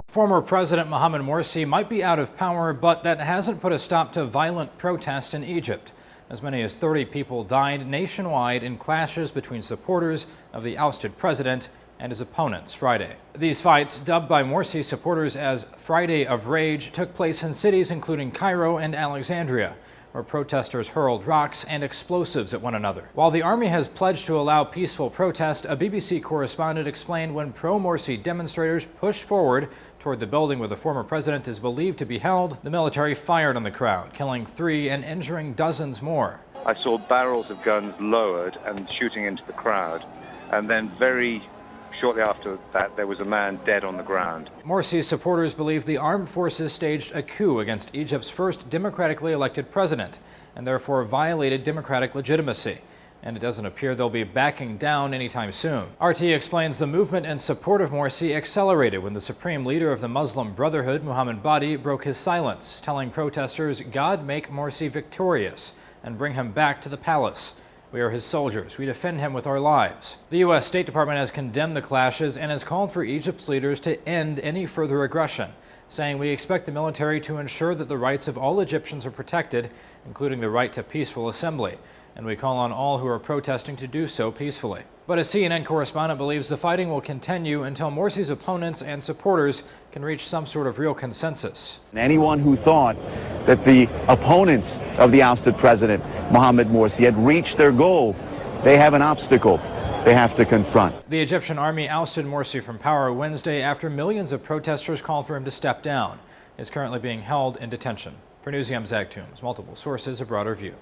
Former President Mohamed Morsi might be out of power, but that hasn't put a stop to violent protests in Egypt. As many as 30 people died nationwide in clashes between supporters of the ousted president and his opponents Friday. These fights, dubbed by Morsi supporters as Friday of Rage, took place in cities including Cairo and Alexandria, where protesters hurled rocks and explosives at one another. While the army has pledged to allow peaceful protest, a BBC correspondent explained when pro-Morsi demonstrators pushed forward toward the building where the former president is believed to be held, the military fired on the crowd, killing 3 and injuring dozens more. I saw barrels of guns lowered and shooting into the crowd, and then very shortly after that, there was a man dead on the ground. Morsi's supporters believe the armed forces staged a coup against Egypt's first democratically elected president and therefore violated democratic legitimacy. And it doesn't appear they'll be backing down anytime soon. RT explains the movement in support of Morsi accelerated when the supreme leader of the Muslim Brotherhood, Muhammad Badi, broke his silence, telling protesters, "God make Morsi victorious and bring him back to the palace. We are his soldiers. We defend him with our lives." The U.S. State Department has condemned the clashes and has called for Egypt's leaders to end any further aggression, saying, "We expect the military to ensure that the rights of all Egyptians are protected, including the right to peaceful assembly, and we call on all who are protesting to do so peacefully." But a CNN correspondent believes the fighting will continue until Morsi's opponents and supporters can reach some sort of real consensus. Anyone who thought that the opponents of the ousted president, Mohamed Morsi, had reached their goal, they have an obstacle they have to confront. The Egyptian army ousted Morsi from power Wednesday after millions of protesters called for him to step down. He is currently being held in detention. For Newsium Zag Toombs, multiple sources, a broader view.